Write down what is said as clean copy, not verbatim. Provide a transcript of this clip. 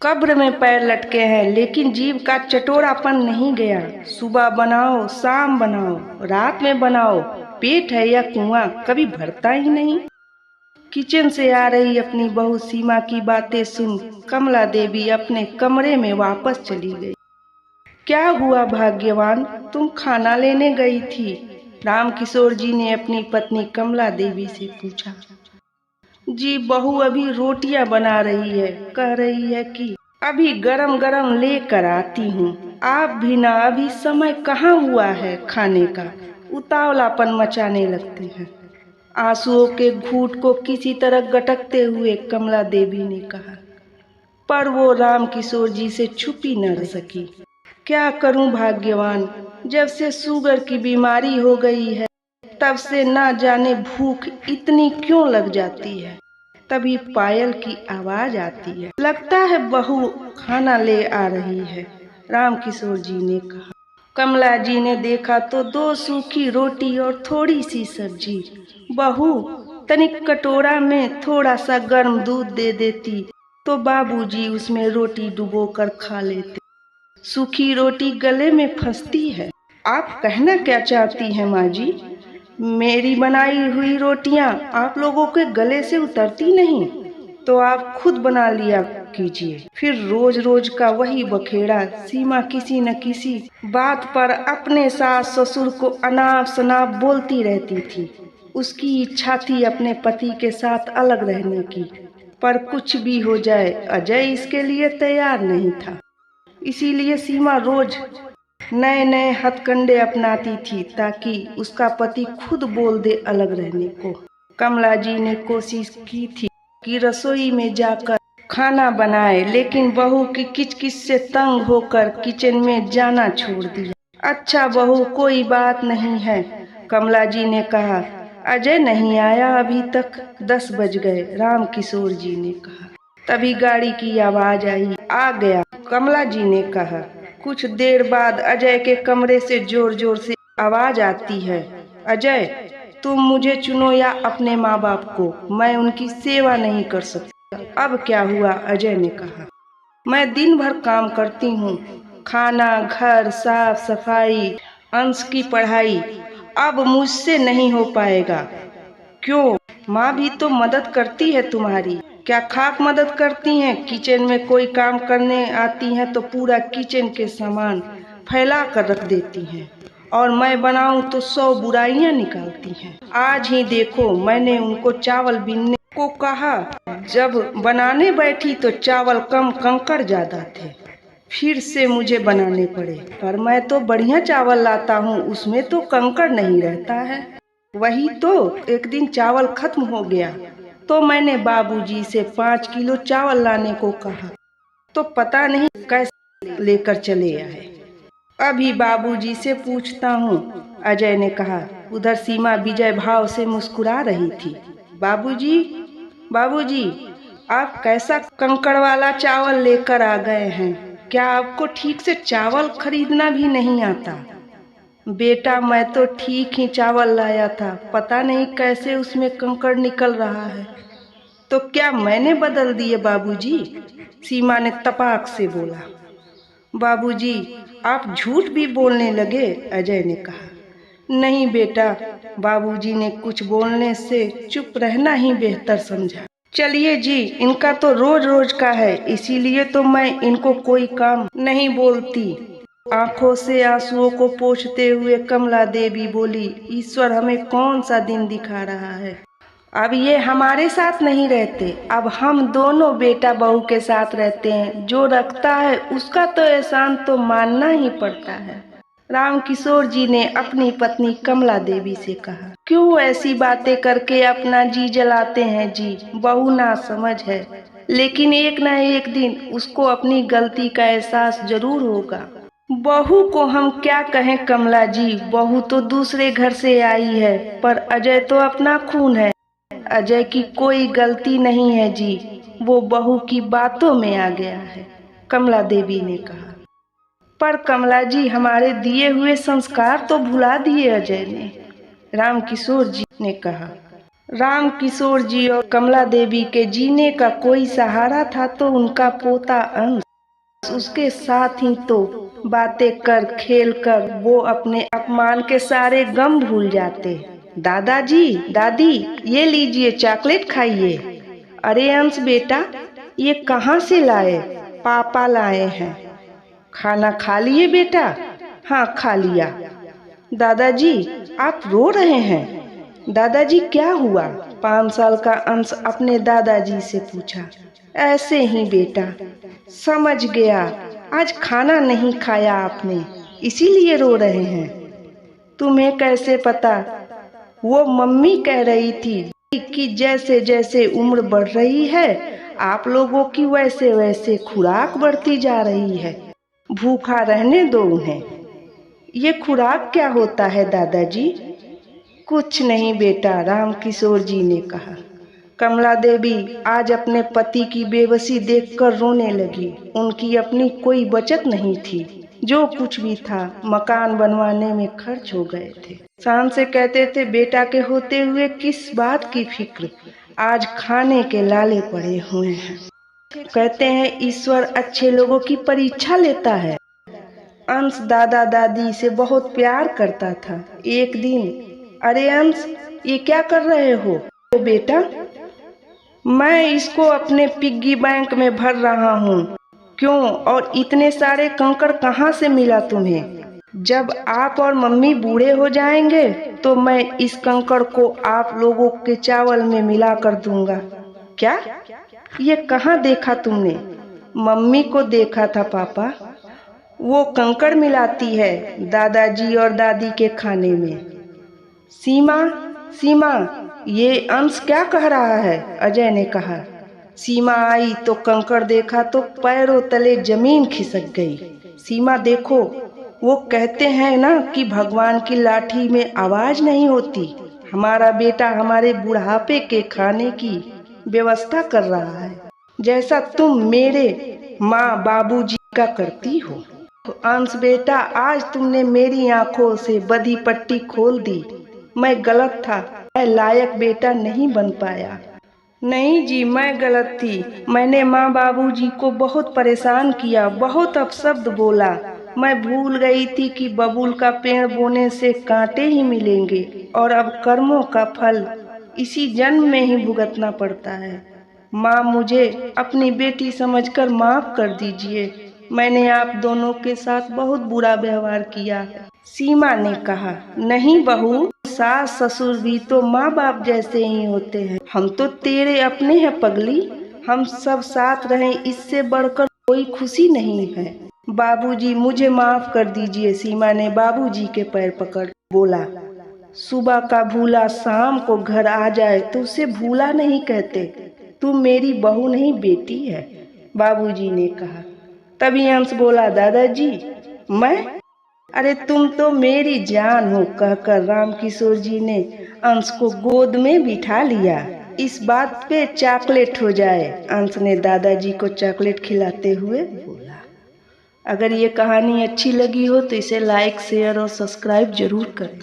कब्र में पैर लटके हैं लेकिन जीव का चटोरापन नहीं गया। सुबह बनाओ, शाम बनाओ, रात में बनाओ, पेट है या कुआं कभी भरता ही नहीं। किचन से आ रही अपनी बहू सीमा की बातें सुन कमला देवी अपने कमरे में वापस चली गई। क्या हुआ भाग्यवान, तुम खाना लेने गई थी? राम किशोर जी ने अपनी पत्नी कमला देवी से पूछा। जी बहू अभी रोटियां बना रही है, कह रही है कि अभी गरम गरम लेकर आती हूँ। आप भी ना, अभी समय कहाँ हुआ है खाने का, उतावलापन मचाने लगते हैं। आंसुओं के घूंट को किसी तरह गटकते हुए कमला देवी ने कहा, पर वो राम किशोर जी से छुपी न रह सकी। क्या करूं भाग्यवान, जब से शुगर की बीमारी हो गई है तब से ना जाने भूख इतनी क्यों लग जाती है। तभी पायल की आवाज आती है। लगता है बहू खाना ले आ रही है, राम किशोर जी ने कहा। कमला जी ने देखा तो 2 सूखी रोटी और थोड़ी सी सब्जी। बहू तनिक कटोरा में थोड़ा सा गर्म दूध दे देती तो बाबूजी उसमें रोटी डुबोकर खा लेते। सूखी रोटी गले में फंसती है। आप कहना क्या चाहती हैं माँ जी? मेरी बनाई हुई रोटियां आप लोगों के गले से उतरती नहीं तो आप खुद बना लिया कीजिए। फिर रोज रोज का वही बखेड़ा। सीमा किसी न किसी बात पर अपने सास ससुर को अनाप शनाप बोलती रहती थी। उसकी इच्छा थी अपने पति के साथ अलग रहने की, पर कुछ भी हो जाए अजय इसके लिए तैयार नहीं था। इसीलिए सीमा रोज नए नए हथकंडे अपनाती थी ताकि उसका पति खुद बोल दे अलग रहने को। कमला जी ने कोशिश की थी कि रसोई में जाकर खाना बनाए, लेकिन बहू की किचकिच से तंग होकर किचन में जाना छोड़ दिया। अच्छा बहू कोई बात नहीं है, कमला जी ने कहा। अजय नहीं आया अभी तक, 10 बज गए, राम किशोर जी ने कहा। तभी गाड़ी की आवाज आई। आ गया, कमला जी ने कहा। कुछ देर बाद अजय के कमरे से जोर जोर से आवाज आती है। अजय, तुम मुझे चुनो या अपने माँ बाप को, मैं उनकी सेवा नहीं कर सकता। अब क्या हुआ? अजय ने कहा। मैं दिन भर काम करती हूँ, खाना, घर साफ सफाई, अंश की पढ़ाई, अब मुझसे नहीं हो पाएगा। क्यों? माँ भी तो मदद करती है तुम्हारी। क्या खाक मदद करती हैं? किचन में कोई काम करने आती हैं तो पूरा किचन के सामान फैला कर रख देती हैं, और मैं बनाऊं तो 100 बुराइयां निकालती हैं। आज ही देखो, मैंने उनको चावल बीनने को कहा, जब बनाने बैठी तो चावल कम कंकड़ ज्यादा थे, फिर से मुझे बनाने पड़े। पर मैं तो बढ़िया चावल लाता हूँ, उसमें तो कंकड़ नहीं रहता है। वही तो, एक दिन चावल खत्म हो गया तो मैंने बाबूजी से 5 किलो चावल लाने को कहा, तो पता नहीं कैसे लेकर चले आए। अभी बाबूजी से पूछता हूँ, अजय ने कहा। उधर सीमा विजय भाव से मुस्कुरा रही थी। बाबूजी, बाबूजी, आप कैसा कंकड़ वाला चावल लेकर आ गए हैं? क्या आपको ठीक से चावल खरीदना भी नहीं आता? बेटा, मैं तो ठीक ही चावल लाया था, पता नहीं कैसे उसमें कंकड़ निकल रहा है। तो क्या मैंने बदल दिए बाबूजी? सीमा ने तपाक से बोला। बाबूजी, आप झूठ भी बोलने लगे, अजय ने कहा। नहीं बेटा, बाबूजी ने कुछ बोलने से चुप रहना ही बेहतर समझा। चलिए जी, इनका तो रोज रोज का है, इसीलिए तो मैं इनको कोई काम नहीं बोलती। आंखों से आंसुओं को पोंछते हुए कमला देवी बोली, ईश्वर हमें कौन सा दिन दिखा रहा है। अब ये हमारे साथ नहीं रहते, अब हम दोनों बेटा बहू के साथ रहते हैं। जो रखता है उसका तो एहसान तो मानना ही पड़ता है। राम किशोर जी ने अपनी पत्नी कमला देवी से कहा। क्यों ऐसी बातें करके अपना जी जलाते हैं जी? बहू ना समझ है, लेकिन एक ना एक दिन उसको अपनी गलती का एहसास जरूर होगा। बहू को हम क्या कहें कमला जी, बहू तो दूसरे घर से आई है, पर अजय तो अपना खून है। अजय की कोई गलती नहीं है जी, वो बहू की बातों में आ गया है, कमला देवी ने कहा। पर कमला जी, हमारे दिए हुए संस्कार तो भुला दिए अजय ने, राम किशोर जी ने कहा। राम किशोर जी और कमला देवी के जीने का कोई सहारा था तो उनका पोता अंश, उसके साथ ही तो बातें कर खेल कर वो अपने अपमान के सारे गम भूल जाते। दादाजी, दादी, ये लीजिए चॉकलेट खाइए। अरे अंश बेटा, ये कहाँ से लाए? पापा लाए हैं। खाना खा लिए बेटा? हाँ खा लिया। दादाजी, आप रो रहे हैं? दादाजी क्या हुआ? 5 साल का अंश अपने दादाजी से पूछा। ऐसे ही बेटा। समझ गया, आज खाना नहीं खाया आपने, इसीलिए रो रहे हैं। तुम्हें कैसे पता? वो मम्मी कह रही थी कि जैसे जैसे उम्र बढ़ रही है आप लोगों की वैसे वैसे खुराक बढ़ती जा रही है, भूखा रहने दो उन्हें। ये खुराक क्या होता है दादाजी? कुछ नहीं बेटा, राम किशोर जी ने कहा। कमला देवी आज अपने पति की बेबसी देखकर रोने लगी। उनकी अपनी कोई बचत नहीं थी, जो कुछ भी था मकान बनवाने में खर्च हो गए थे। शान से कहते थे बेटा के होते हुए किस बात की फिक्र, आज खाने के लाले पड़े हुए हैं। कहते हैं ईश्वर अच्छे लोगों की परीक्षा लेता है। अंश दादा दादी से बहुत प्यार करता था। एक दिन, अरे अंश, ये क्या कर रहे हो? बेटा, मैं इसको अपने पिग्गी बैंक में भर रहा हूँ। क्यों, और इतने सारे कंकड़ कहाँ से मिला तुम्हें? जब आप और मम्मी बूढ़े हो जाएंगे तो मैं इस कंकड़ को आप लोगों के चावल में मिला कर दूंगा। क्या? ये कहाँ देखा तुमने? मम्मी को देखा था पापा। वो कंकड़ मिलाती है दादाजी और दादी के खाने में। सीमा, सीमा, ये अंश क्या कह रहा है? अजय ने कहा। सीमा आई तो कंकड़ देखा तो पैरों तले जमीन खिसक गई। सीमा देखो, वो कहते हैं ना कि भगवान की लाठी में आवाज नहीं होती। हमारा बेटा हमारे बुढ़ापे के खाने की व्यवस्था कर रहा है, जैसा तुम मेरे माँ बाबूजी का करती हो। अंश बेटा, आज तुमने मेरी आंखों से बधी पट्टी खोल दी। मैं गलत था, मैं लायक बेटा नहीं बन पाया। नहीं जी, मैं गलत थी। मैंने माँ बाबूजी को बहुत परेशान किया, बहुत अपशब्द बोला। मैं भूल गई थी कि बबूल का पेड़ बोने से कांटे ही मिलेंगे और अब कर्मों का फल इसी जन्म में ही भुगतना पड़ता है। माँ, मुझे अपनी बेटी समझकर माफ कर दीजिए। मैंने आप दोनों के साथ बहुत बुरा व्यवहार किया है। सीमा ने कहा। नहीं बहू, सास ससुर भी तो माँ बाप जैसे ही होते हैं। हम तो तेरे अपने हैं पगली। हम सब साथ रहें, इससे बढ़कर कोई खुशी नहीं है। बाबूजी, मुझे माफ कर दीजिए। सीमा ने बाबूजी के पैर पकड़ बोला। सुबह का भूला शाम को घर आ जाए तो उसे भूला नहीं कहते। तू मेरी बहू नहीं बेटी है, बाबूजी ने कहा। तभी अंश बोला, दादाजी मैं? अरे तुम तो मेरी जान हो, कहकर राम किशोर जी ने अंश को गोद में बिठा लिया। इस बात पे चॉकलेट हो जाए, अंश ने दादाजी को चॉकलेट खिलाते हुए बोला। अगर ये कहानी अच्छी लगी हो तो इसे लाइक, शेयर और सब्सक्राइब जरूर करें।